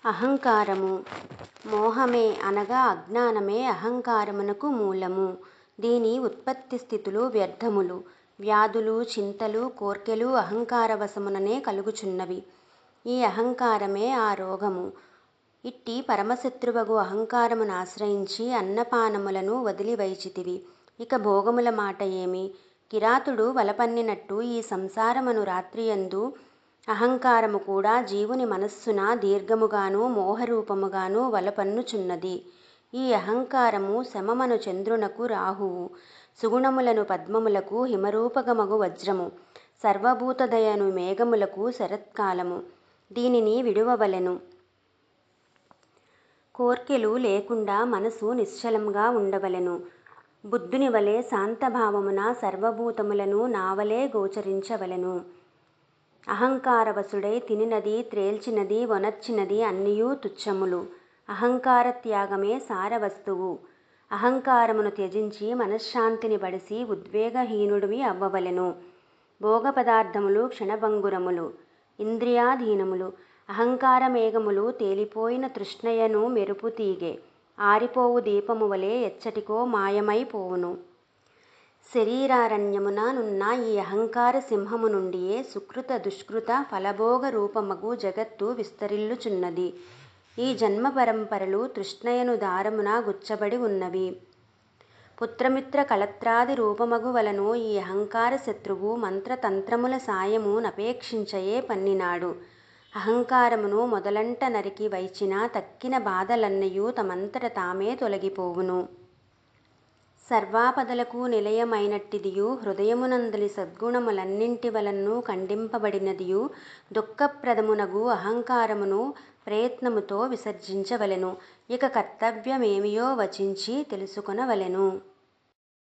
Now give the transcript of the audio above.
అహంకారము మోహమే అనగా అజ్ఞానమే అహంకారమునకు మూలము. దీని ఉత్పత్తి స్థితులు వ్యర్థములు. వ్యాధులు, చింతలు, కోర్కెలు అహంకారవశముననే కలుగుచున్నవి. ఈ అహంకారమే ఆ రోగము. ఇట్టి పరమశత్రువగు అహంకారమును ఆశ్రయించి అన్నపానములను వదిలివైచితివి. ఇక భోగముల మాట ఏమి? కిరాతుడు వలపన్నినట్టు ఈ సంసారమను రాత్రియందు అహంకారము కూడా జీవుని మనస్సున దీర్ఘముగాను మోహరూపముగాను వలపన్నుచున్నది. ఈ అహంకారము శమమను చంద్రునకు రాహువు, సుగుణములను పద్మములకు హిమరూపకమగు వజ్రము, సర్వభూతదయను మేఘములకు శరత్కాలము. దీనిని విడువవలెను. కోర్కెలు లేకుండా మనసు నిశ్చలంగా ఉండవలెను. బుద్ధుని వలె శాంతభావమున సర్వభూతములను నావలే గోచరించవలెను. అహంకారవశుడై తినినది, త్రేల్చినది, వొనర్చినది అన్నియూ తుచ్ఛములు. అహంకార త్యాగమే సారవస్తువు. అహంకారమును త్యజించి మనశ్శాంతిని బడిసి ఉద్వేగహీనుడివి అవ్వవలెను. భోగ పదార్థములు క్షణభంగురములు, ఇంద్రియాధీనములు. అహంకార మేఘములు తేలిపోయిన తృష్ణయను మెరుపు తీగె, ఆరిపోవు దీపము వలె ఎచ్చటికో మాయమై పోవును. శరీరారణ్యమున నున్న ఈ అహంకార సింహము నుండియే సుకృత దుష్కృత ఫలభోగ రూపమగు జగత్తు విస్తరిల్లుచున్నది. ఈ జన్మ పరంపరలు తృష్ణయను దారమున గుచ్చబడి ఉన్నవి. పుత్రమిత్ర కళత్రాది రూపమగు వలను ఈ అహంకార శత్రువు మంత్రతంత్రముల సాయము నపేక్షించయే పన్నినాడు. అహంకారమును మొదలంట నరికి వైచిన తక్కిన బాధలన్నయూ తమంతట తామే తొలగిపోవును. సర్వాపదలకు నిలయమైనట్టిదియు హృదయమునందలి సద్గుణములన్నింటి వలనను ఖండింపబడినదియు దుఃఖప్రదమునగు అహంకారమును ప్రయత్నముతో విసర్జించవలెను. ఇక కర్తవ్యమేమియో వచించి తెలుసుకొనవలెను.